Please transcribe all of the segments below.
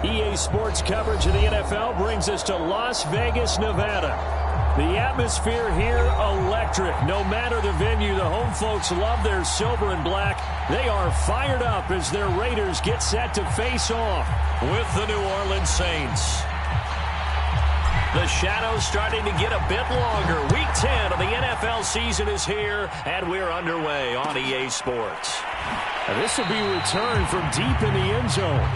EA Sports coverage of the NFL brings us to Las Vegas, Nevada. The atmosphere here, electric. No matter the venue, the home folks love their silver and black. They are fired up as their Raiders get set to face off with the New Orleans Saints. The shadow's starting to get a bit longer. Week 10 of the NFL season is here, and we're underway on EA Sports. And this will be a return from deep in the end zone.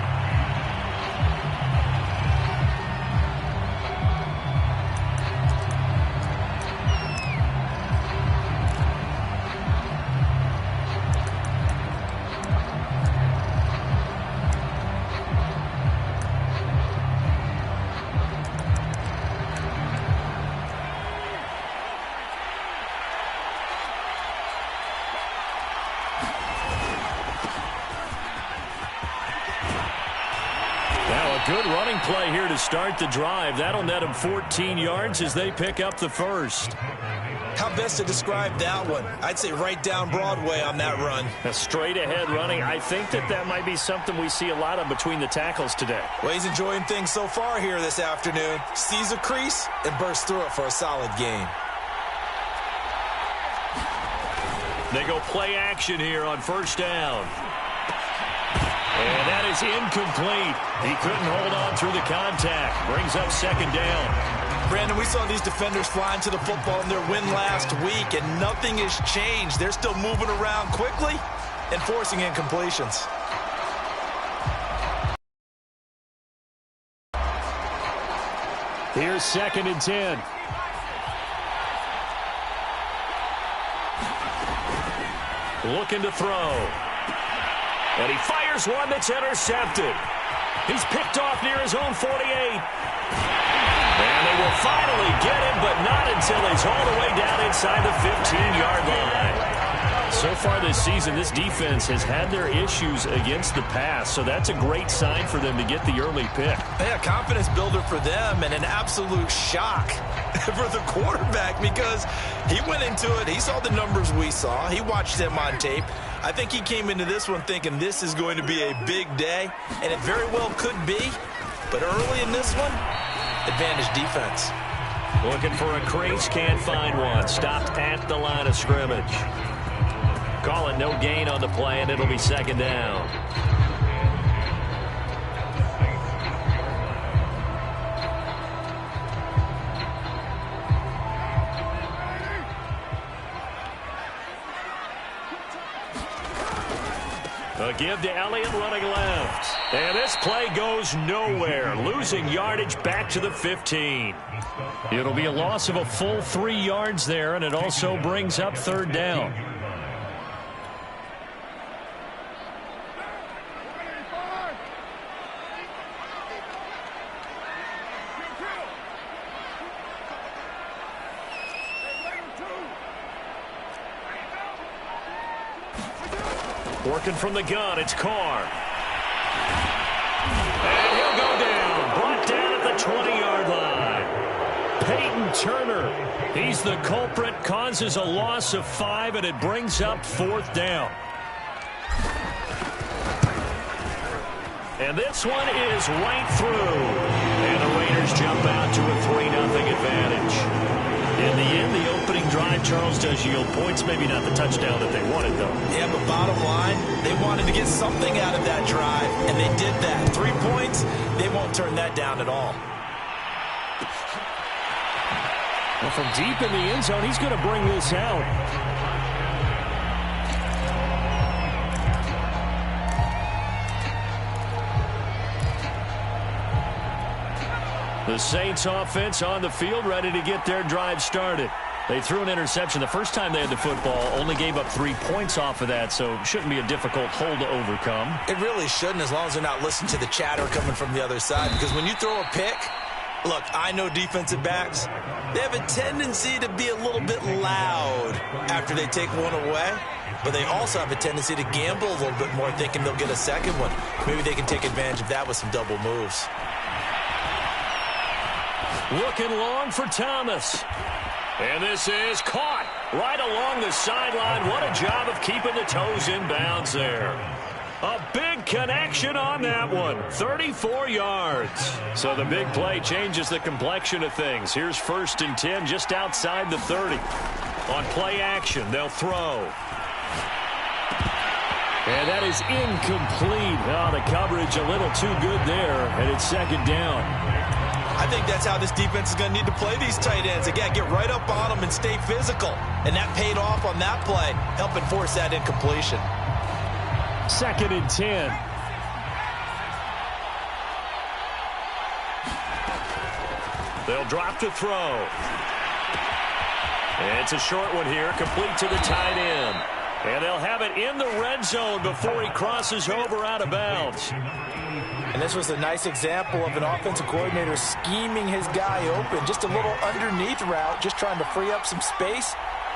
Good running play here to start the drive. That'll net them 14 yards as they pick up the first. How best to describe that one? I'd say right down Broadway on that run. A straight ahead running. I think that might be something we see a lot of between the tackles today. Well, he's enjoying things so far here this afternoon. Sees a crease and bursts through it for a solid gain. They go play action here on first down. And that is incomplete. He couldn't hold on through the contact. Brings up second down. Brandon, we saw these defenders flying to the football in their win last week, and nothing has changed. They're still moving around quickly and forcing incompletions. Here's 2nd and 10. Looking to throw. And he fires one that's intercepted. He's picked off near his own 48. And they will finally get him, but not until he's all the way down inside the 15-yard line. So far this season, this defense has had their issues against the pass, so that's a great sign for them to get the early pick. Yeah, confidence builder for them and an absolute shock for the quarterback because he went into it. He saw the numbers we saw. He watched them on tape. I think he came into this one thinking this is going to be a big day, and it very well could be. But early in this one, advantage defense. Looking for a crease, can't find one. Stopped at the line of scrimmage. Calling no gain on the play, and it'll be second down. A give to Elliott running left. And this play goes nowhere. Losing yardage back to the 15. It'll be a loss of a full 3 yards there, and it also brings up third down. Working from the gun, it's Carr. And he'll go down. Brought down at the 20-yard line. Peyton Turner, he's the culprit, causes a loss of 5, and it brings up 4th down. And this one is right through. And the Raiders jump out to a 3-0 advantage. In the end, the opening drive, Charles, does yield points. Maybe not the touchdown that they wanted, though. Yeah, but bottom line, they wanted to get something out of that drive, and they did that. 3 points, they won't turn that down at all. Well, from deep in the end zone, he's going to bring this out. The Saints offense on the field, ready to get their drive started. They threw an interception the first time they had the football, only gave up 3 points off of that, so it shouldn't be a difficult hole to overcome. It really shouldn't, as long as they're not listening to the chatter coming from the other side, because when you throw a pick, look, I know defensive backs, they have a tendency to be a little bit loud after they take one away, but they also have a tendency to gamble a little bit more, thinking they'll get a second one. Maybe they can take advantage of that with some double moves. Looking long for Thomas. And this is caught right along the sideline. What a job of keeping the toes in bounds there. A big connection on that one. 34 yards. So the big play changes the complexion of things. Here's 1st and 10 just outside the 30. On play action, they'll throw. And that is incomplete. Oh, the coverage a little too good there, and it's 2nd down. I think that's how this defense is going to need to play these tight ends. Again, get right up on them and stay physical. And that paid off on that play, helping force that incompletion. 2nd and 10. They'll drop to throw. And it's a short one here, complete to the tight end. And they'll have it in the red zone before he crosses over out of bounds. And this was a nice example of an offensive coordinator scheming his guy open. Just a little underneath route, just trying to free up some space.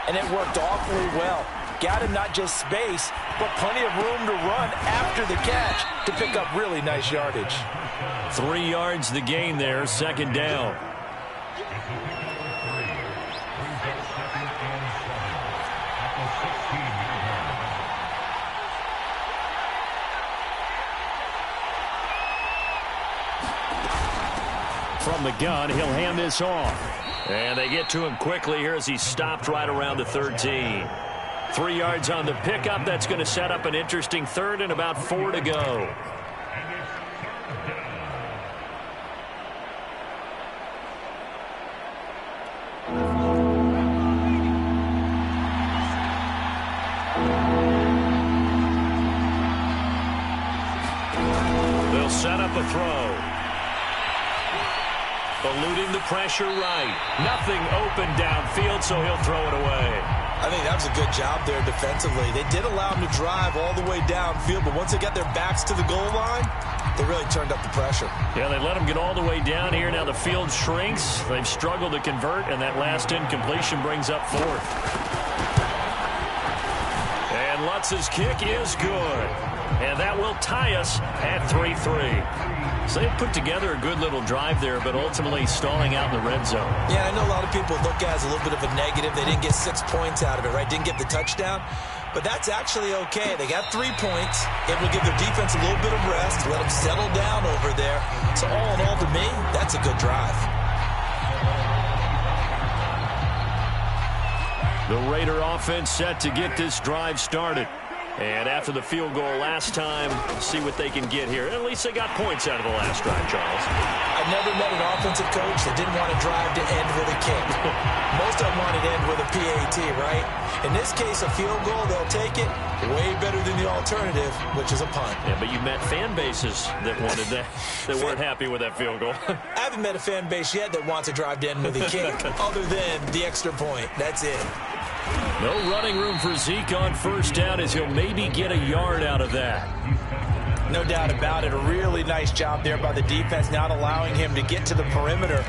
And it worked awfully well. Got him not just space, but plenty of room to run after the catch to pick up really nice yardage. 3 yards the gain there, 2nd down. From the gun, he'll hand this off. And they get to him quickly here as he's stopped right around the 13. 3 yards on the pickup. That's going to set up an interesting 3rd and about 4 to go. They'll set up a throw. Eluding the pressure right. Nothing open downfield, so he'll throw it away. I think that was a good job there defensively. They did allow him to drive all the way downfield, but once they got their backs to the goal line, they really turned up the pressure. Yeah, they let him get all the way down here. Now the field shrinks. They've struggled to convert, and that last incompletion brings up 4th. And Lutz's kick is good. And that will tie us at 3-3. So they put together a good little drive there, but ultimately stalling out in the red zone. Yeah, I know a lot of people look at it as a little bit of a negative. They didn't get 6 points out of it, right? Didn't get the touchdown. But that's actually okay. They got 3 points. It will give their defense a little bit of rest, let them settle down over there. So all in all, to me, that's a good drive. The Raider offense set to get this drive started. And after the field goal last time, see what they can get here. At least they got points out of the last drive, Charles. I've never met an offensive coach that didn't want to drive to end with a kick. Most of them wanted to end with a PAT, right? In this case, a field goal, they'll take it. Way better than the alternative, which is a punt. Yeah, but you met fan bases that wanted that, that weren't happy with that field goal. I haven't met a fan base yet that wants a drive to end with a kick, other than the extra point. That's it. No running room for Zeke on 1st down as he'll maybe get a yard out of that. No doubt about it. A really nice job there by the defense, not allowing him to get to the perimeter.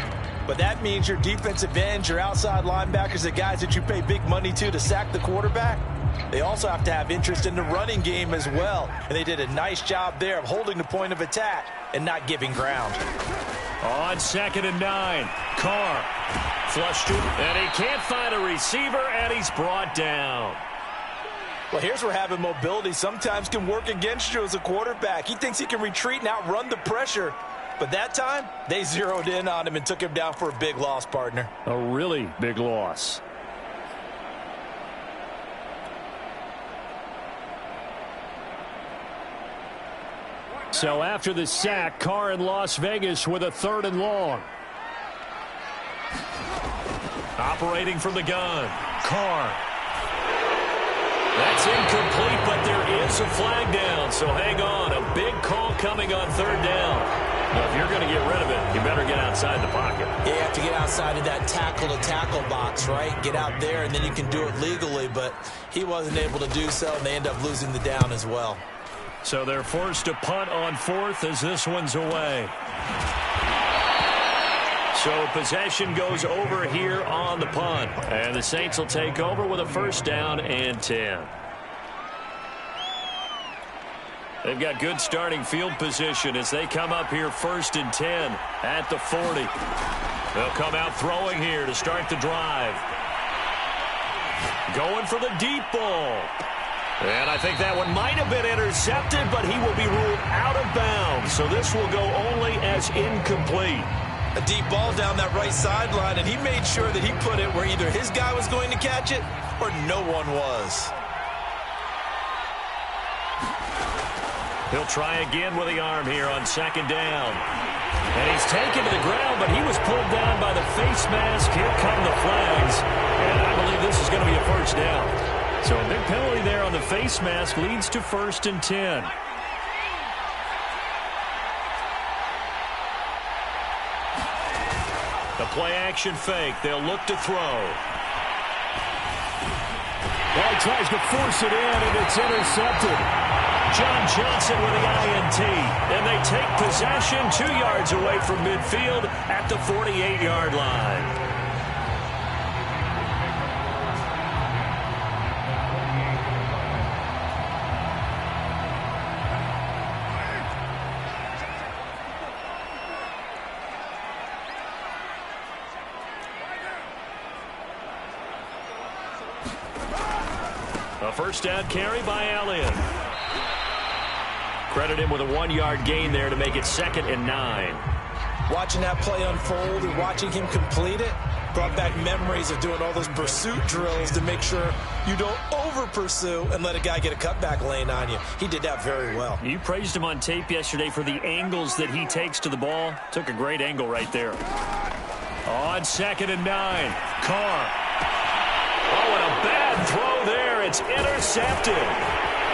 But that means your defensive ends, your outside linebackers, the guys that you pay big money to sack the quarterback, they also have to have interest in the running game as well. And they did a nice job there of holding the point of attack and not giving ground. On 2nd and 9, Carr flushed to, and he can't find a receiver, and he's brought down. Well, here's where having mobility sometimes can work against you as a quarterback. He thinks he can retreat and outrun the pressure. But that time, they zeroed in on him and took him down for a big loss, partner. A really big loss. So after the sack, Carr in Las Vegas with a 3rd and long. Operating from the gun, Carr. That's incomplete, but there is a flag down, so hang on. A big call coming on 3rd down. Now, if you're going to get rid of it, you better get outside the pocket. Yeah, you have to get outside of that tackle-to-tackle box, right? Get out there, and then you can do it legally, but he wasn't able to do so, and they end up losing the down as well. So they're forced to punt on 4th as this one's away. So possession goes over here on the punt. And the Saints will take over with a 1st down and 10. They've got good starting field position as they come up here 1st and 10 at the 40. They'll come out throwing here to start the drive. Going for the deep ball. And I think that one might have been intercepted, but he will be ruled out of bounds. So this will go only as incomplete. A deep ball down that right sideline, and he made sure that he put it where either his guy was going to catch it or no one was. He'll try again with the arm here on second down. And he's taken to the ground, but he was pulled down by the face mask. Here come the flags. And I believe this is going to be a first down. So a big penalty there on the face mask leads to 1st and 10. The play-action fake. They'll look to throw. Well, he tries to force it in, and it's intercepted. John Johnson with the INT. And they take possession 2 yards away from midfield at the 48-yard line. A first down carry by Elliott. Credit him with a 1-yard gain there to make it 2nd and 9. Watching that play unfold and watching him complete it brought back memories of doing all those pursuit drills to make sure you don't over-pursue and let a guy get a cutback lane on you. He did that very well. You praised him on tape yesterday for the angles that he takes to the ball. Took a great angle right there. On 2nd and 9, Carr. Oh, and a bad throw there. It's intercepted.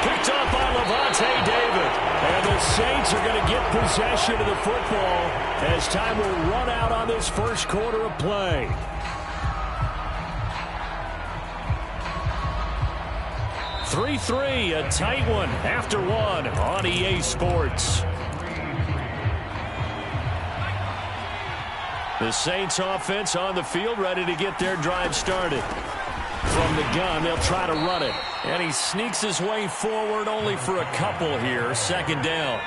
Picked up by Levante David. And the Saints are going to get possession of the football as time will run out on this first quarter of play. (3-3), a tight one after one on EA Sports. The Saints offense on the field ready to get their drive started. From the gun, they'll try to run it. And he sneaks his way forward only for a couple here. 2nd down.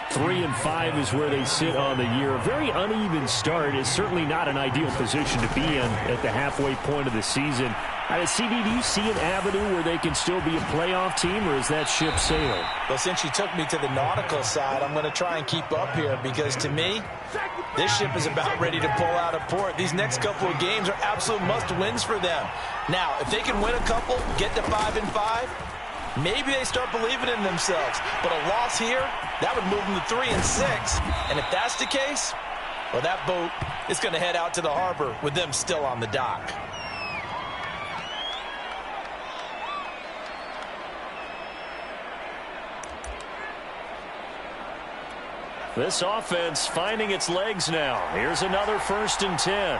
3 and 5 is where they sit on the year. A very uneven start is certainly not an ideal position to be in at the halfway point of the season. CD, do you see an avenue where they can still be a playoff team, or is that ship sailed? Well, since you took me to the nautical side, I'm going to try and keep up here because, to me, this ship is about ready to pull out of port. These next couple of games are absolute must-wins for them. Now, if they can win a couple, get to 5 and 5, maybe they start believing in themselves. But a loss here, that would move them to 3 and 6. And if that's the case, well, that boat is going to head out to the harbor with them still on the dock. This offense finding its legs now. Here's another 1st and 10.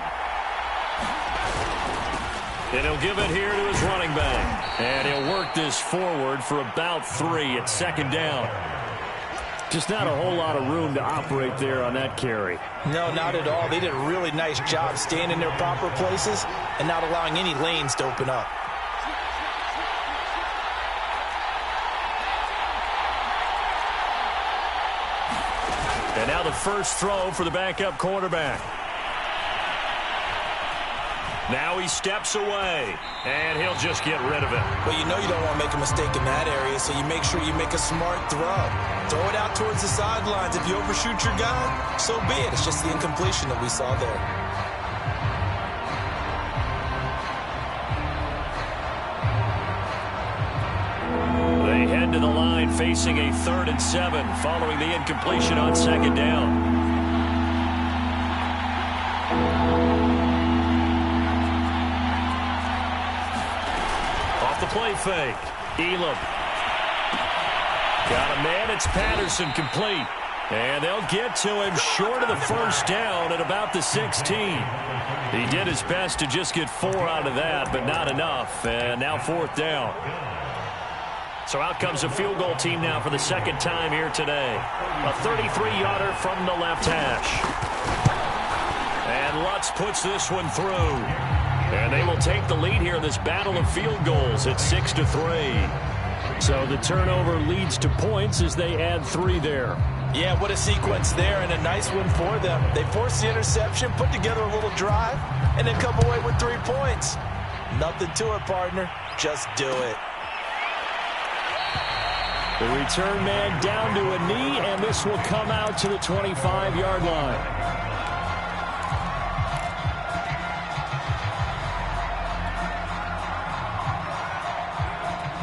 And he'll give it here to his running back. And he'll work this forward for about 3 at 2nd down. Just not a whole lot of room to operate there on that carry. No, not at all. They did a really nice job staying in their proper places and not allowing any lanes to open up. And now the first throw for the backup quarterback. Now he steps away, and he'll just get rid of it. Well, you know you don't want to make a mistake in that area, so you make sure you make a smart throw. Throw it out towards the sidelines. If you overshoot your guy, so be it. It's just the incompletion that we saw there. They head to the line facing a 3rd and 7 following the incompletion on 2nd down. The play fake. Elam. Got a man. It's Patterson complete. And they'll get to him short of the first down at about the 16. He did his best to just get 4 out of that, but not enough. And now 4th down. So out comes a field goal team now for the 2nd time here today. A 33-yarder from the left hash. And Lutz puts this one through. And they will take the lead here in this battle of field goals at 6-3. So the turnover leads to points as they add 3 there. Yeah, what a sequence there, and a nice one for them. They forced the interception, put together a little drive, and then come away with 3 points. Nothing to it, partner. Just do it. The return man down to a knee, and this will come out to the 25-yard line.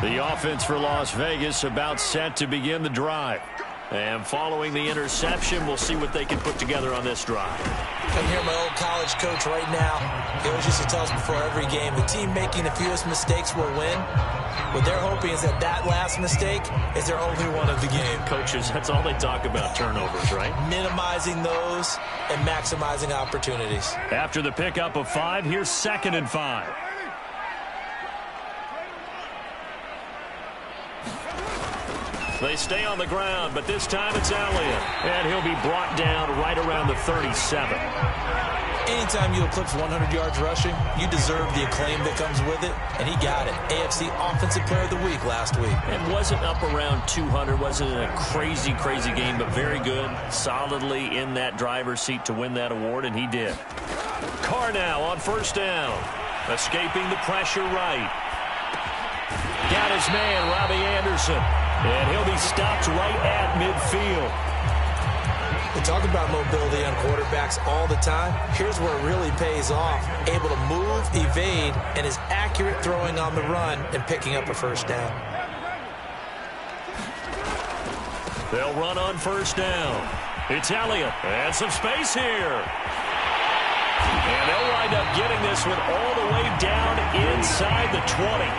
The offense for Las Vegas about set to begin the drive. And following the interception, we'll see what they can put together on this drive. I hear my old college coach right now. He always used to tell us before every game, the team making the fewest mistakes will win. What they're hoping is that last mistake is their only one of the game. Coaches, that's all they talk about, turnovers, right? Minimizing those and maximizing opportunities. After the pickup of 5, here's 2nd and 5. They stay on the ground, but this time it's Elliott. And he'll be brought down right around the 37. Anytime you eclipse 100 yards rushing, you deserve the acclaim that comes with it, and he got it. AFC Offensive Player of the Week last week. And wasn't up around 200, wasn't a crazy, crazy game, but very good, solidly in that driver's seat to win that award, and he did. Carr now on 1st down, escaping the pressure right. Got his man, Robbie Anderson. And he'll be stopped right at midfield. We talk about mobility on quarterbacks all the time. Here's where it really pays off. Able to move, evade, and is accurate throwing on the run and picking up a 1st down. They'll run on 1st down. It's Elliott. And some space here. And they'll wind up getting this one all the way down inside the 20.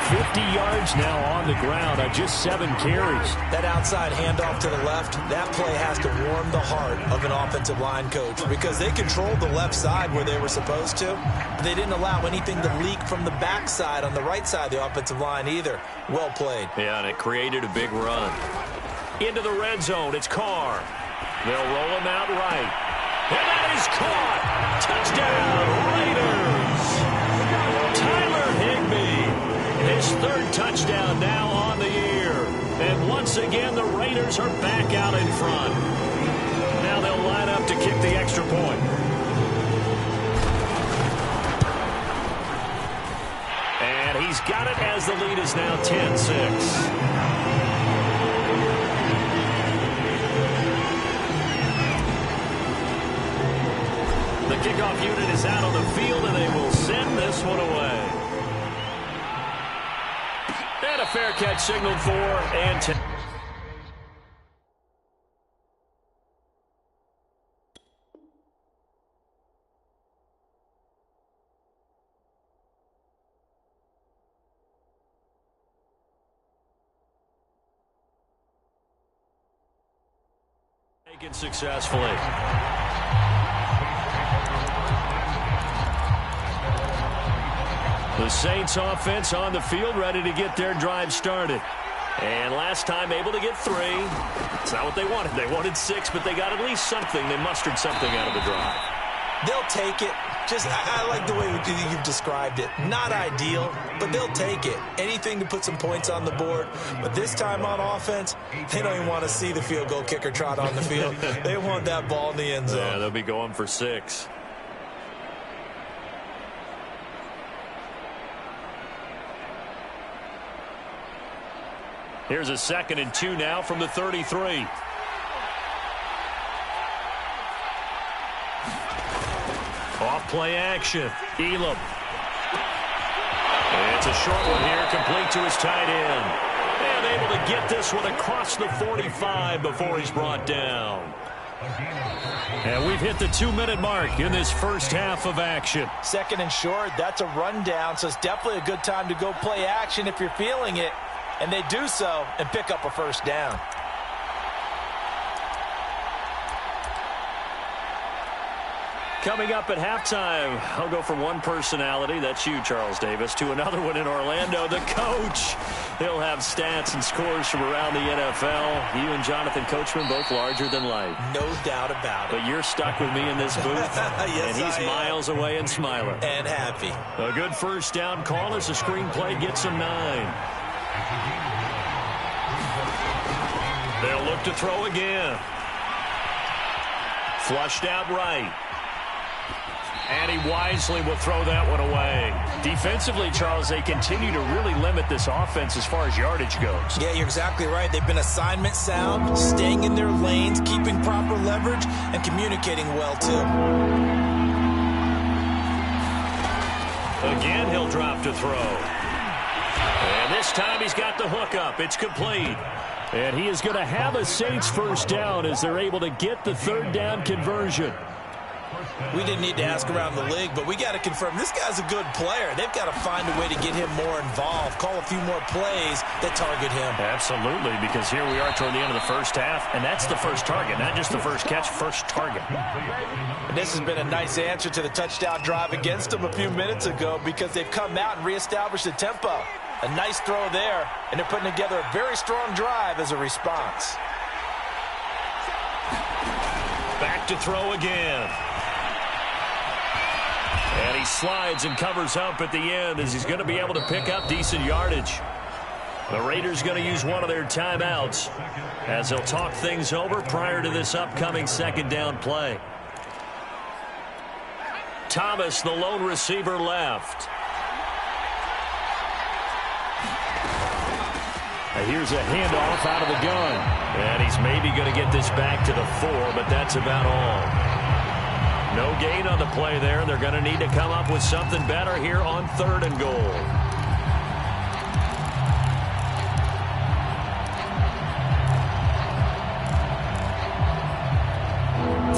50 yards now on the ground on just 7 carries. That outside handoff to the left, that play has to warm the heart of an offensive line coach because they controlled the left side where they were supposed to. They didn't allow anything to leak from the backside on the right side of the offensive line either. Well played. Yeah, and it created a big run. Into the red zone, it's Carr. They'll roll him out right. And that is caught. Touchdown, Raiders. Tyler Higbee. His 3rd touchdown now on the year. And once again, the Raiders are back out in front. Now they'll line up to kick the extra point. And he's got it as the lead is now 10-6. The kickoff unit is out on the field, and they will send this one away. And a fair catch signaled for, and 10. Taken successfully. The Saints offense on the field ready to get their drive started. And last time able to get 3. It's not what they wanted. They wanted 6, but they got at least something. They mustered something out of the drive. They'll take it. I like the way you've described it. Not ideal, but they'll take it. Anything to put some points on the board. But this time on offense, they don't even want to see the field goal kicker trot on the field. They want that ball in the end zone. Yeah, they'll be going for 6. Here's a 2nd and 2 now from the 33. Off play action. Elam. And it's a short one here, complete to his tight end. And able to get this one across the 45 before he's brought down. And we've hit the 2-minute mark in this first half of action. 2nd and short, that's a rundown, so it's definitely a good time to go play action if you're feeling it. And they do so and pick up a 1st down. Coming up at halftime, I'll go from one personality, that's you, Charles Davis, to another one in Orlando, the coach. He'll have stats and scores from around the NFL. You and Jonathan Coachman, both larger than life. No doubt about it. But you're stuck with me in this booth, yes, and he's miles away and smiling. And happy. A good 1st down call as the screenplay gets him 9. They'll look to throw again. Flushed out right. And he wisely will throw that one away. Defensively, Charles, they continue to really limit this offense as far as yardage goes. Yeah, you're exactly right. They've been assignment sound, staying in their lanes, keeping proper leverage, and communicating well, too. Again, he'll drop to throw. And this time he's got the hook up. It's complete. And he is going to have a Saints first down as they're able to get the third down conversion. We didn't need to ask around the league, but we got to confirm this guy's a good player. They've got to find a way to get him more involved, call a few more plays that target him. Absolutely, because here we are toward the end of the first half, and that's the first target, not just the first catch, first target. And this has been a nice answer to the touchdown drive against them a few minutes ago because they've come out and reestablished the tempo. A nice throw there, and they're putting together a very strong drive as a response. Back to throw again. And he slides and covers up at the end as he's going to be able to pick up decent yardage. The Raiders going to use one of their timeouts as they'll talk things over prior to this upcoming second down play. Thomas, the lone receiver, left. Here's a handoff out of the gun. And he's maybe going to get this back to the 4, but that's about all. No gain on the play there. They're going to need to come up with something better here on 3rd and goal.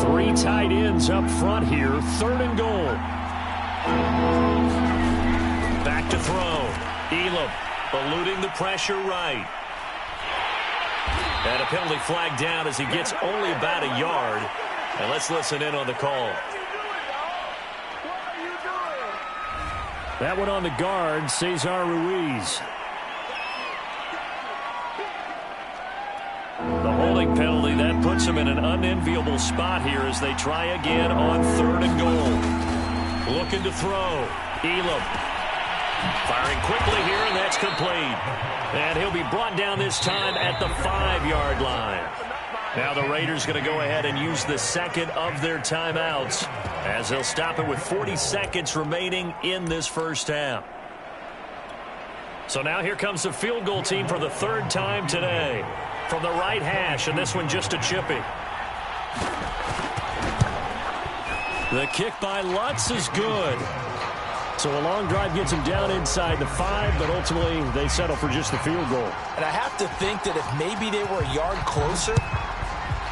Three tight ends up front here. 3rd and goal. Back to throw. Elam eluding the pressure right. And a penalty flag down as he gets only about a yard. And let's listen in on the call. That one on the guard, Cesar Ruiz. The holding penalty, that puts him in an unenviable spot here as they try again on 3rd and goal. Looking to throw. Elam firing quickly here, and that's complete. And he'll be brought down this time at the 5-yard line. Now the Raiders going to go ahead and use the second of their timeouts as they'll stop it with 40 seconds remaining in this first half. So now here comes the field goal team for the 3rd time today from the right hash, and this one just a chippy. The kick by Lutz is good. So a long drive gets him down inside the 5, but ultimately they settle for just the field goal. And I have to think that if maybe they were a yard closer,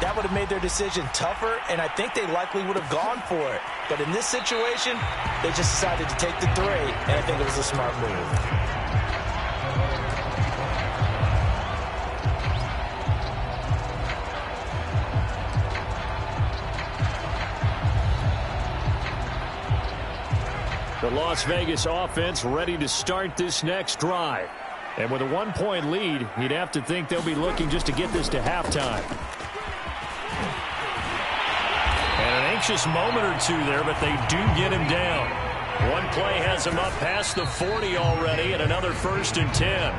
that would have made their decision tougher, and I think they likely would have gone for it. But in this situation, they just decided to take the 3, and I think it was a smart move. The Las Vegas offense ready to start this next drive. And with a 1-point lead, you'd have to think they'll be looking just to get this to halftime. And an anxious moment or two there, but they do get him down. One play has him up past the 40 already, and another 1st and 10.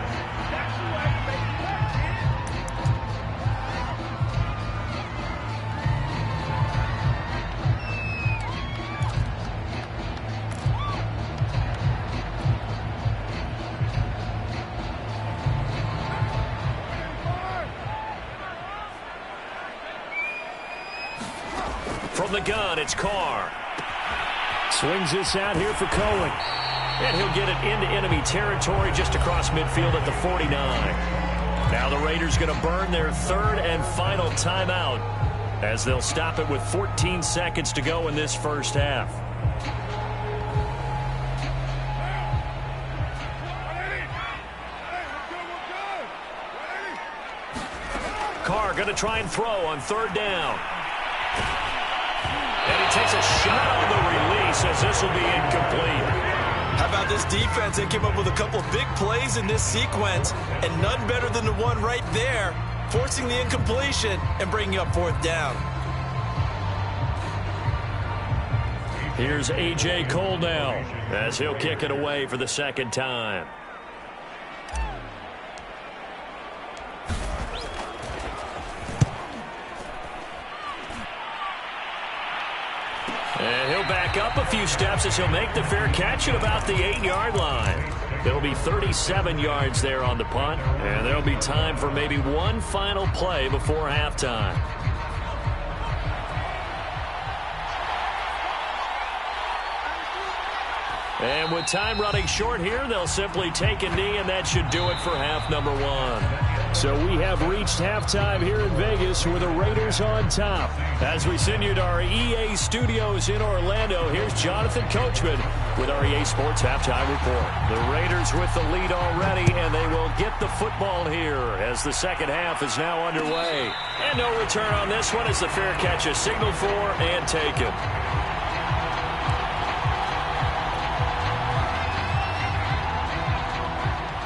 From the gun, it's Carr. Swings this out here for Cohen. And he'll get it into enemy territory just across midfield at the 49. Now the Raiders going to burn their 3rd and final timeout as they'll stop it with 14 seconds to go in this first half. Carr going to try and throw on 3rd down. And he takes a shot on the release as this will be incomplete. How about this defense? They came up with a couple big plays in this sequence, and none better than the one right there, forcing the incompletion and bringing up 4th down. Here's A.J. Cole now as he'll kick it away for the 2nd time. And he'll back back up a few steps as he'll make the fair catch at about the 8-yard line. It'll be 37 yards there on the punt, and there'll be time for maybe one final play before halftime. And with time running short here, they'll simply take a knee, and that should do it for half number one. So we have reached halftime here in Vegas with the Raiders on top. As we send you to our EA studios in Orlando, here's Jonathan Coachman with our EA Sports Halftime Report. The Raiders with the lead already, and they will get the football here as the second half is now underway. And no return on this one as the fair catch is signaled for and taken.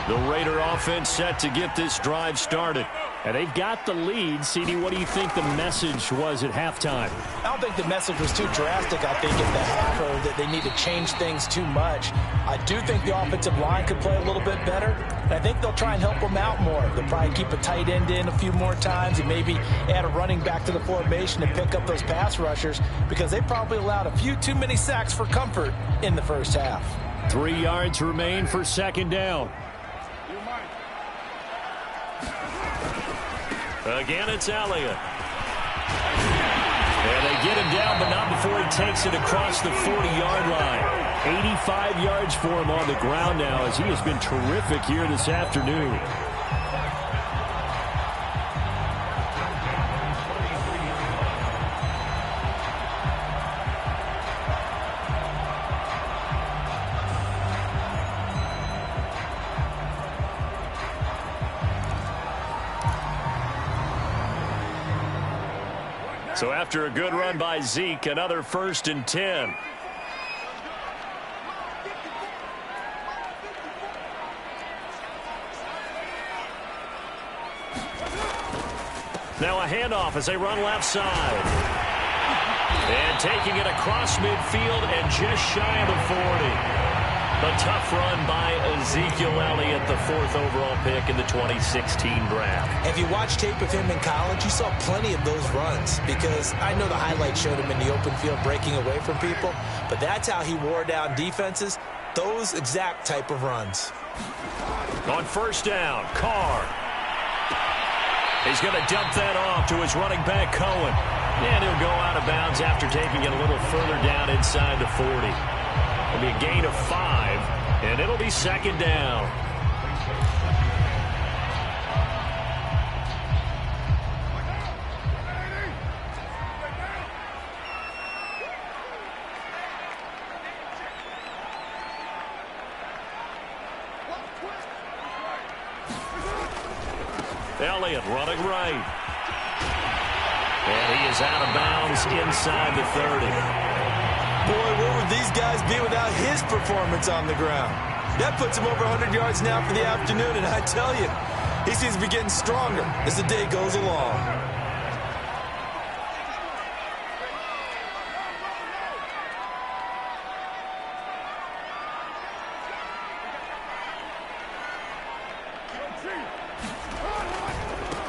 The Raider offense set to get this drive started. And they've got the lead. CD, what do you think the message was at halftime? I don't think the message was too drastic, I think, in the half, or that they need to change things too much. I do think the offensive line could play a little bit better, and I think they'll try and help them out more. They'll probably keep a tight end in a few more times and maybe add a running back to the formation and pick up those pass rushers, because they probably allowed a few too many sacks for comfort in the first half. 3 yards remain for second down. Again, it's Elliott. And they get him down, but not before he takes it across the 40-yard line. 85 yards for him on the ground now, as he has been terrific here this afternoon. So after a good run by Zeke, another 1st and 10. Now a handoff as they run left side. And taking it across midfield and just shy of the 40. A tough run by Ezekiel Elliott, the 4th overall pick in the 2016 draft. If you watch tape of him in college, you saw plenty of those runs, because I know the highlight showed him in the open field breaking away from people, but that's how he wore down defenses, those exact type of runs. On 1st down, Carr. He's going to dump that off to his running back, Cohen. And he'll go out of bounds after taking it a little further down inside the 40. It'll be a gain of 5, and it'll be second down. Elliott running right. And he is out of bounds inside the 30. Boy, where would these guys be without his performance on the ground? That puts him over 100 yards now for the afternoon, and I tell you, he seems to be getting stronger as the day goes along.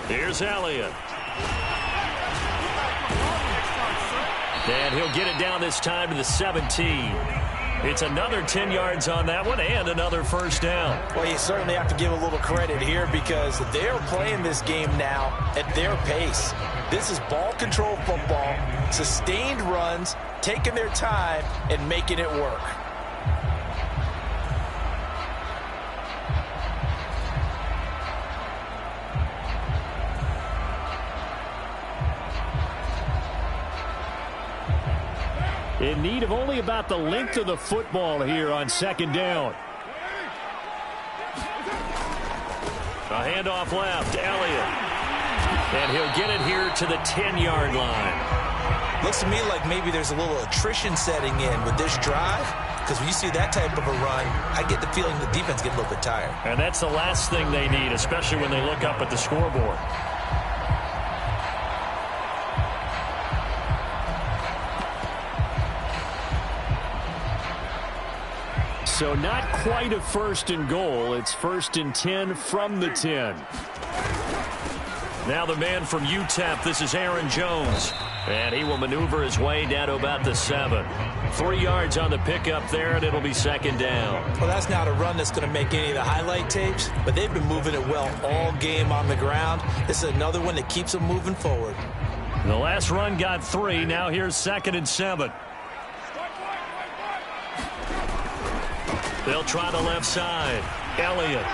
Here's Elliott. And he'll get it down this time to the 17. It's another 10 yards on that one and another 1st down. Well, you certainly have to give a little credit here, because they're playing this game now at their pace. This is ball control football, sustained runs, taking their time and making it work. In need of only about the length of the football here on 2nd down. A handoff left, Elliott. And he'll get it here to the 10-yard line. Looks to me like maybe there's a little attrition setting in with this drive, because when you see that type of a run, I get the feeling the defense get a little bit tired. And that's the last thing they need, especially when they look up at the scoreboard. So not quite a 1st and goal. It's 1st and 10 from the 10. Now the man from UTEP, this is Aaron Jones. And he will maneuver his way down to about the 7. 3 yards on the pickup there, and it'll be second down. Well, that's not a run that's going to make any of the highlight tapes, but they've been moving it well all game on the ground. This is another one that keeps them moving forward. The last run got 3. Now here's 2nd and 7. They'll try the left side. Elliott.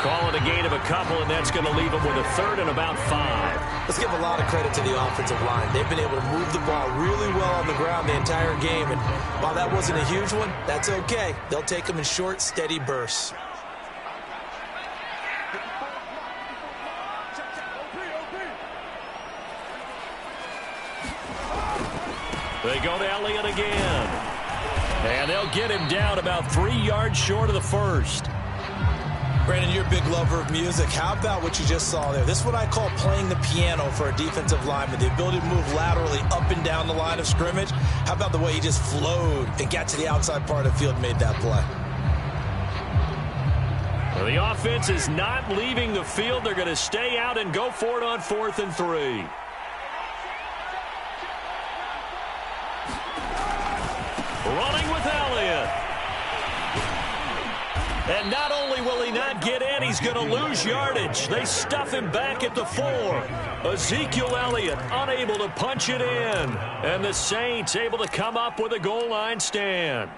Calling a gain of a couple, and that's going to leave them with a 3rd and about 5. Let's give a lot of credit to the offensive line. They've been able to move the ball really well on the ground the entire game, and while that wasn't a huge one, that's okay. They'll take them in short, steady bursts. They go to Elliott again. And they'll get him down about 3 yards short of the 1st. Brandon, you're a big lover of music. How about what you just saw there? This is what I call playing the piano for a defensive lineman, the ability to move laterally up and down the line of scrimmage. How about the way he just flowed and got to the outside part of the field and made that play? Well, the offense is not leaving the field. They're going to stay out and go for it on 4th and 3. Running with Elliott. And not only will he not get in, he's going to lose yardage. They stuff him back at the 4. Ezekiel Elliott unable to punch it in. And the Saints able to come up with a goal line stand.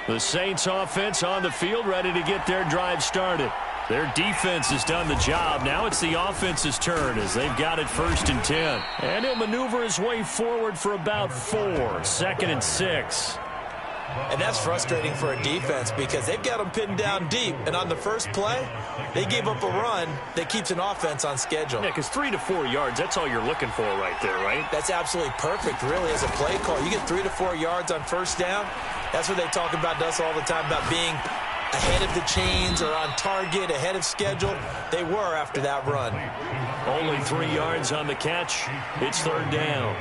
The Saints offense on the field ready to get their drive started. Their defense has done the job. Now it's the offense's turn as they've got it 1st and 10. And he'll maneuver his way forward for about 4. 2nd and 6. And that's frustrating for a defense because they've got them pinned down deep. And on the first play, they gave up a run that keeps an offense on schedule. Yeah, because 3 to 4 yards, that's all you're looking for right there, right? That's absolutely perfect, really, as a play call. You get 3 to 4 yards on first down. That's what they talk about us all the time, about being ahead of the chains or on target, ahead of schedule. They were after that run. Only 3 yards on the catch. It's 3rd down.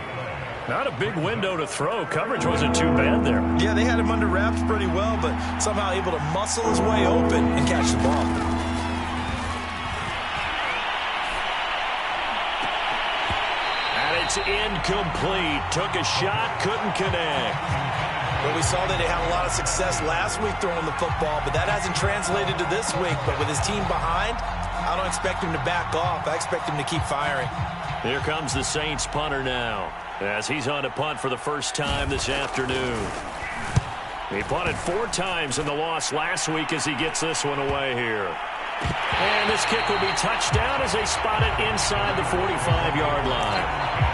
Not a big window to throw. Coverage wasn't too bad there. Yeah, they had him under wraps pretty well, but somehow able to muscle his way open and catch the ball. And it's incomplete. Took a shot, couldn't connect. Well, we saw that they had a lot of success last week throwing the football, but that hasn't translated to this week. But with his team behind, I don't expect him to back off. I expect him to keep firing. Here comes the Saints punter now, as he's on to punt for the first time this afternoon. He punted 4 times in the loss last week as he gets this one away here. And this kick will be touchdown as they spot it inside the 45-yard line.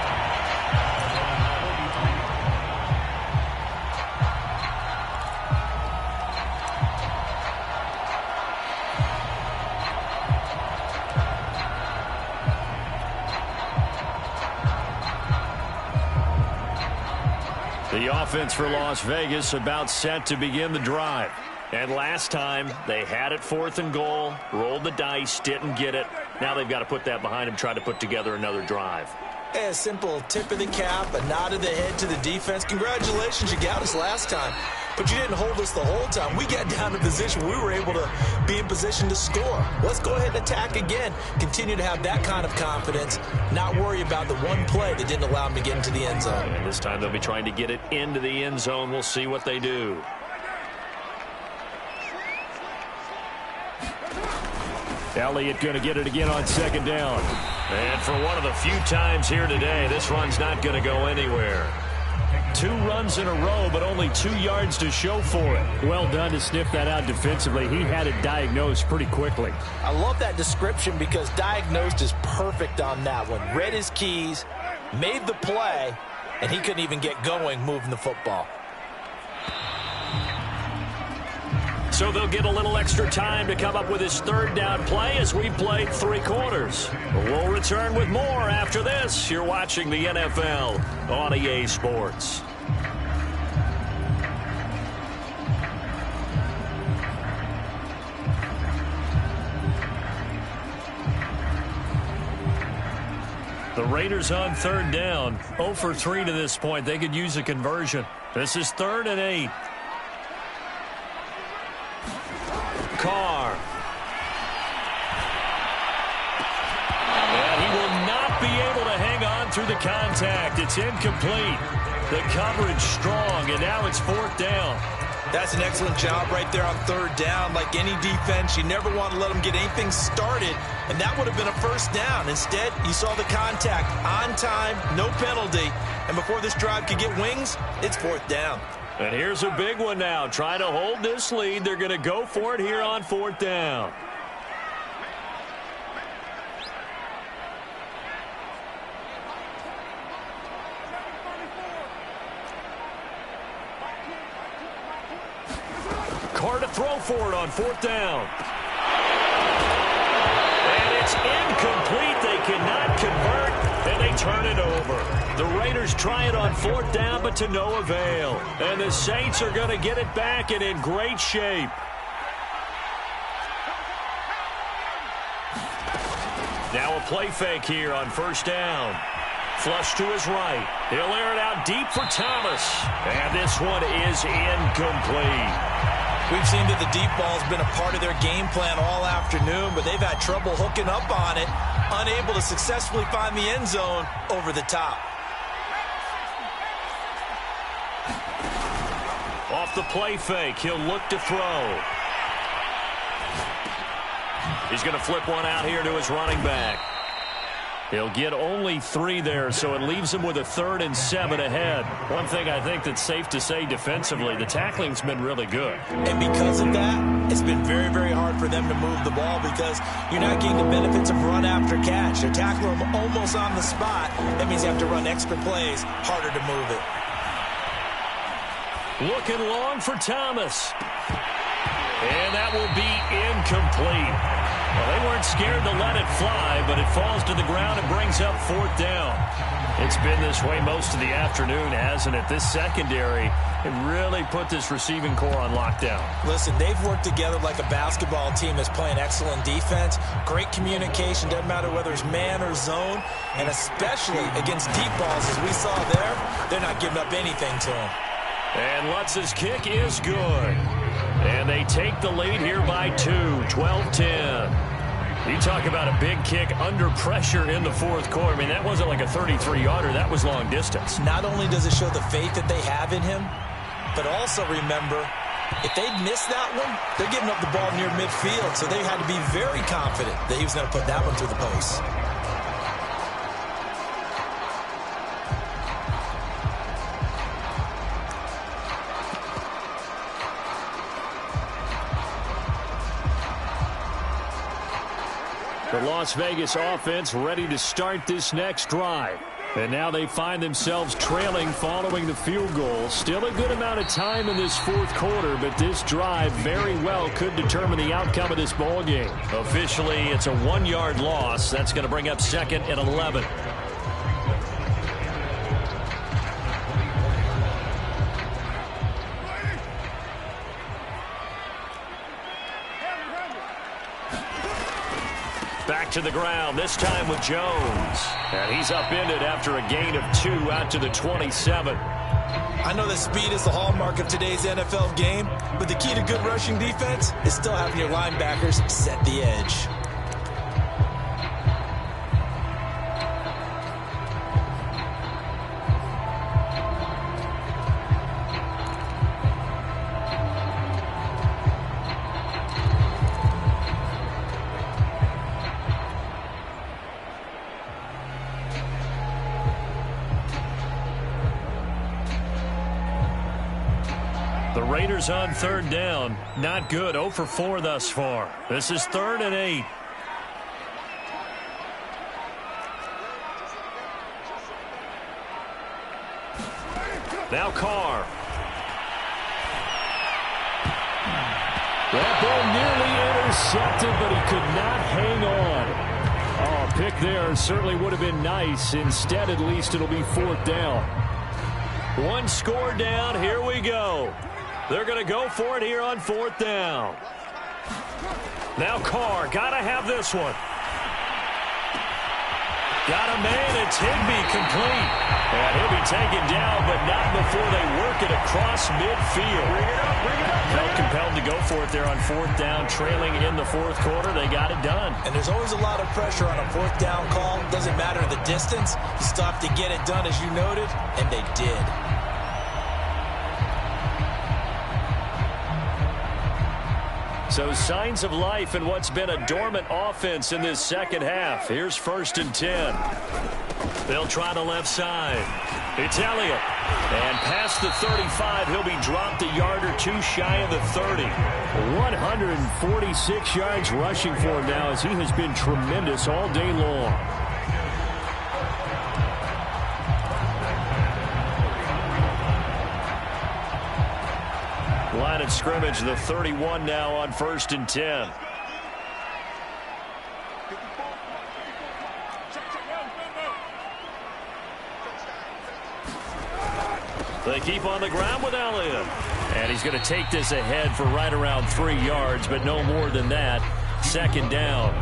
The offense for Las Vegas about set to begin the drive. And last time, they had it 4th and goal, rolled the dice, didn't get it. Now they've got to put that behind them, try to put together another drive. A simple tip of the cap, a nod of the head to the defense. Congratulations, you got us last time. But you didn't hold us the whole time. We got down to position. We were able to be in position to score. Let's go ahead and attack again. Continue to have that kind of confidence. Not worry about the one play that didn't allow them to get into the end zone. And this time they'll be trying to get it into the end zone. We'll see what they do. Elliott going to get it again on 2nd down. And for one of the few times here today, this run's not going to go anywhere. 2 runs in a row, but only 2 yards to show for it. Well done to sniff that out defensively. He had it diagnosed pretty quickly. I love that description because diagnosed is perfect on that one. Read his keys, made the play, and he couldn't even get going moving the football. So they'll get a little extra time to come up with his 3rd down play as we played 3 quarters. We'll return with more after this. You're watching the NFL on EA Sports. The Raiders on 3rd down. 0 for 3 to this point. They could use a conversion. This is 3rd and 8. Carr. through the contact. It's incomplete. The coverage strong, and now it's 4th down. That's an excellent job right there on 3rd down. Like any defense, you never want to let them get anything started, and that would have been a 1st down. Instead, you saw the contact on time, no penalty, and before this drive could get wings, it's 4th down. And here's a big one now. Trying to hold this lead. They're going to go for it here on 4th down. Carr to throw for it on 4th down. And it's incomplete. They cannot convert, and they turn it over. The Raiders try it on 4th down, but to no avail. And the Saints are going to get it back and in great shape. Now a play fake here on 1st down. Flush to his right. He'll air it out deep for Thomas. And this one is incomplete. We've seen that the deep ball has been a part of their game plan all afternoon, but they've had trouble hooking up on it, unable to successfully find the end zone over the top. Off the play fake, he'll look to throw. He's going to flip one out here to his running back. He'll get only 3 there, so it leaves him with a 3rd and 7 ahead. One thing I think that's safe to say defensively, the tackling's been really good. And because of that, it's been very, very hard for them to move the ball because you're not getting the benefits of run after catch. They're tackling them almost on the spot. That means you have to run extra plays, harder to move it. Looking long for Thomas. And that will be incomplete. Well, they weren't scared to let it fly, but it falls to the ground and brings up 4th down. It's been this way most of the afternoon, hasn't it? This secondary, it really put this receiving core on lockdown. Listen, they've worked together like a basketball team that's playing excellent defense. Great communication, doesn't matter whether it's man or zone, and especially against deep balls, as we saw there, they're not giving up anything to them. And Lutz's kick is good. And they take the lead here by 2, 12-10. You talk about a big kick under pressure in the 4th quarter. I mean, that wasn't like a 33-yarder. That was long distance. Not only does it show the faith that they have in him, but also remember, if they'd missed that one, they're giving up the ball near midfield, so they had to be very confident that he was going to put that one through the post. The Las Vegas offense ready to start this next drive. And now they find themselves trailing following the field goal. Still a good amount of time in this 4th quarter, but this drive very well could determine the outcome of this ball game. Officially, it's a 1-yard loss. That's going to bring up 2nd and 11. Back to the ground, this time with Jones. And he's upended after a gain of 2 out to the 27. I know that speed is the hallmark of today's NFL game, but the key to good rushing defense is still having your linebackers set the edge. The Raiders on 3rd down. Not good. 0 for 4 thus far. This is 3rd and 8. Now Carr. That ball nearly intercepted, but he could not hang on. Oh, a pick there certainly would have been nice. Instead, at least it'll be 4th down. 1 score down. Here we go. They're going to go for it here on 4th down. Now Carr, got to have this one. Got a man. It's Higbee complete. And he'll be taken down, but not before they work it across midfield. Felt compelled to go for it there on fourth down, trailing in the fourth quarter. They got it done. And there's always a lot of pressure on a fourth down call. Doesn't matter the distance. You still have to get it done, as you noted, and they did. So signs of life in what's been a dormant offense in this second half. Here's 1st and 10. They'll try the left side. It's Elliott. And past the 35, he'll be dropped a yard or two shy of the 30. 146 yards rushing for him now, as he has been tremendous all day long. Line of scrimmage, the 31 now on 1st and 10. They keep on the ground with Elliott. And he's going to take this ahead for right around 3 yards, but no more than that. 2nd down.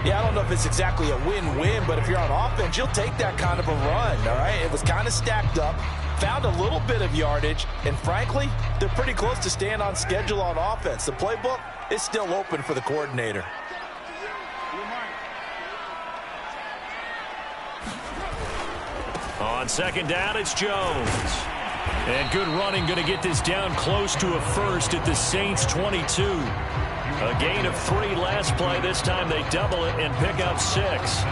Yeah, I don't know if it's exactly a win-win, but if you're on offense, you'll take that kind of a run, all right? It was kind of stacked up, found a little bit of yardage, and frankly, they're pretty close to staying on schedule on offense. The playbook is still open for the coordinator. On 2nd down, it's Jones. And good running, going to get this down close to a first at the Saints' 22. A gain of 3 last play. This time they double it and pick up 6.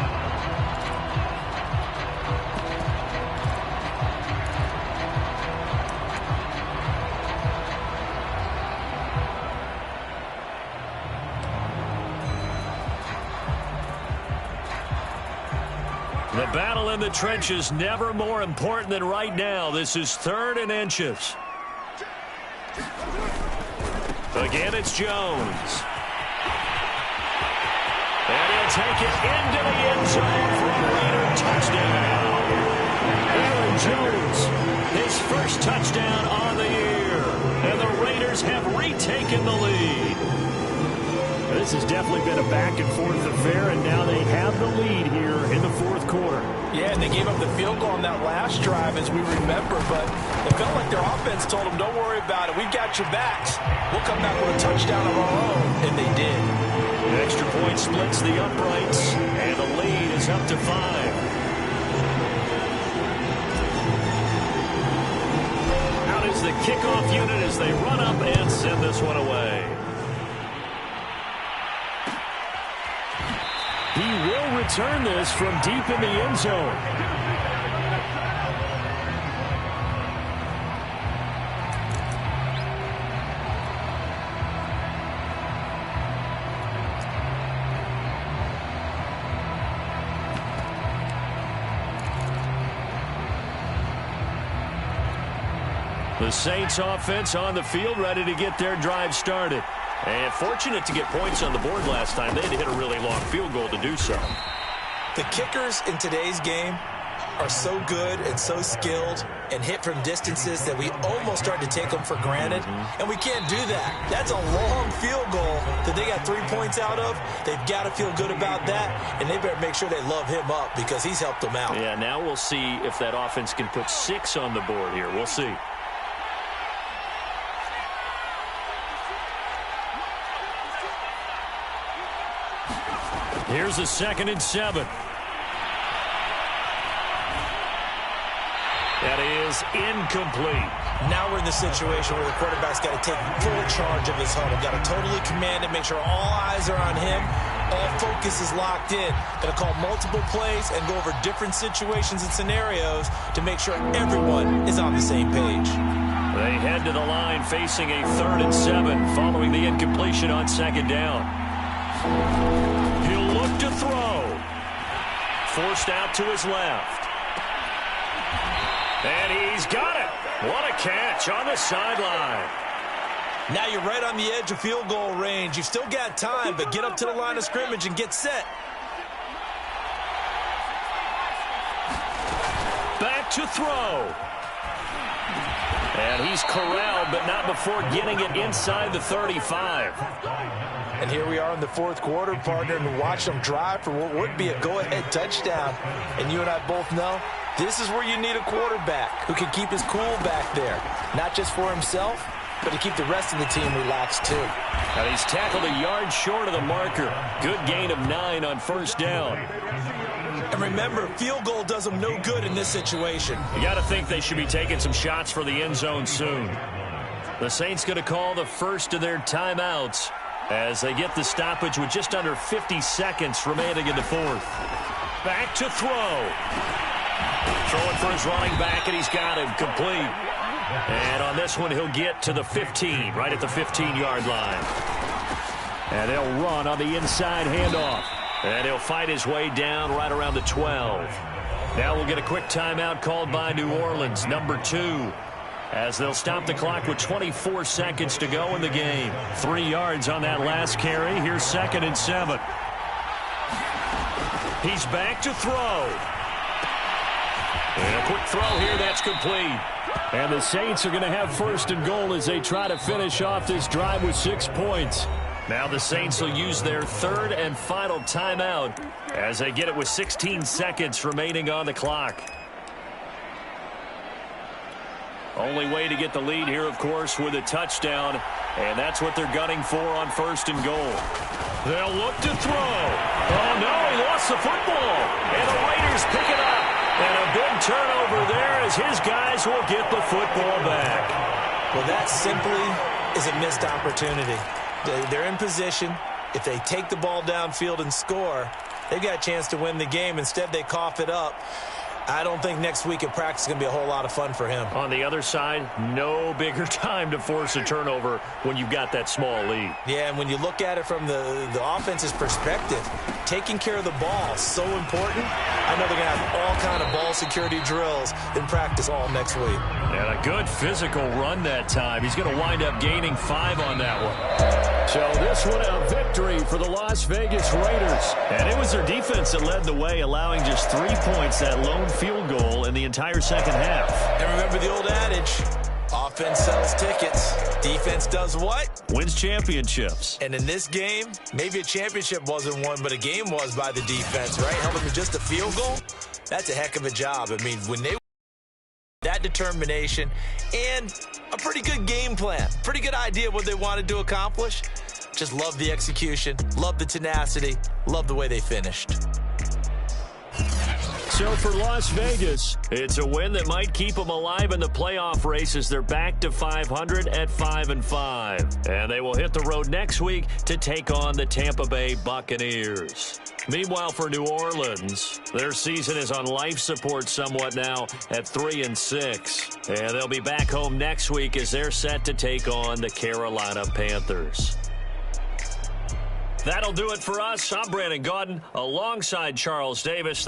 The battle in the trenches, never more important than right now. This is 3rd and inches. Again, it's Jones. And he'll take it into the end zone for a Raider touchdown. Aaron Jones, his first touchdown on the year. And the Raiders have retaken the lead. This has definitely been a back-and-forth affair, and now they have the lead here in the fourth quarter. Yeah, and they gave up the field goal on that last drive, as we remember, but it felt like their offense told them, don't worry about it. We've got your backs. We'll come back with a touchdown of our own, and they did. The extra point splits the uprights, and the lead is up to 5. Out is the kickoff unit as they run up and send this one away. He will return this from deep in the end zone. The Saints offense on the field, ready to get their drive started. And fortunate to get points on the board last time. They had to hit a really long field goal to do so. The kickers in today's game are so good and so skilled and hit from distances that we almost start to take them for granted. And we can't do that. That's a long field goal that they got 3 points out of. They've got to feel good about that, and they better make sure they love him up because he's helped them out. Yeah, now we'll see if that offense can put 6 on the board here. We'll see. Here's a 2nd and 7. That is incomplete. Now we're in the situation where the quarterback's got to take full charge of his huddle. Got to totally command it, make sure all eyes are on him. All focus is locked in. Got to call multiple plays and go over different situations and scenarios to make sure everyone is on the same page. They head to the line facing a 3rd and 7 following the incompletion on 2nd down. He'll look to throw. Forced out to his left. And he's got it. What a catch on the sideline. Now you're right on the edge of field goal range. You've still got time, but get up to the line of scrimmage and get set. Back to throw. And he's corralled, but not before getting it inside the 35. And here we are in the fourth quarter, partner, and watch them drive for what would be a go-ahead touchdown. And you and I both know this is where you need a quarterback who can keep his cool back there, not just for himself, but to keep the rest of the team relaxed too. And he's tackled a yard short of the marker. Good gain of 9 on first down. And remember, field goal does them no good in this situation. You got to think they should be taking some shots for the end zone soon. The Saints going to call the first of their timeouts as they get the stoppage with just under 50 seconds remaining in the fourth. Back to throw. Throwing for his running back, and he's got him complete. And on this one, he'll get to the 15, right at the 15-yard line. And they'll run on the inside handoff. And he'll fight his way down right around the 12. Now we'll get a quick timeout called by New Orleans, number 2. As they'll stop the clock with 24 seconds to go in the game. 3 yards on that last carry. Here's 2nd and 7. He's back to throw. And a quick throw here, that's complete. And the Saints are going to have 1st and goal as they try to finish off this drive with 6 points. Now the Saints will use their 3rd and final timeout as they get it with 16 seconds remaining on the clock. Only way to get the lead here, of course, with a touchdown, and that's what they're gunning for on 1st and goal. They'll look to throw. Oh, no, he lost the football, and the Raiders pick it up. And a big turnover there as his guys will get the football back. Well, that simply is a missed opportunity. They're in position. If they take the ball downfield and score, they've got a chance to win the game. Instead, they cough it up. I don't think next week at practice is going to be a whole lot of fun for him. On the other side, no bigger time to force a turnover when you've got that small lead. Yeah, and when you look at it from the offense's perspective, taking care of the ball is so important. I know they're going to have all kind of ball security drills in practice all next week. And a good physical run that time. He's going to wind up gaining 5 on that one. So this one a victory for the Las Vegas Raiders. And it was their defense that led the way, allowing just 3 points, that lone field goal in the entire second half. And remember the old adage, offense sells tickets. Defense does what? Wins championships. And in this game, maybe a championship wasn't won, but a game was by the defense, right? Held them to just a field goal. That's a heck of a job. I mean, when they that determination and a pretty good game plan, pretty good idea what they wanted to accomplish. Just love the execution, love the tenacity, love the way they finished. So for Las Vegas, it's a win that might keep them alive in the playoff race as they're back to 500 at 5-5. And they will hit the road next week to take on the Tampa Bay Buccaneers. Meanwhile, for New Orleans, their season is on life support somewhat now at 3-6. And they'll be back home next week as they're set to take on the Carolina Panthers. That'll do it for us. I'm Brandon Gaudin alongside Charles Davis.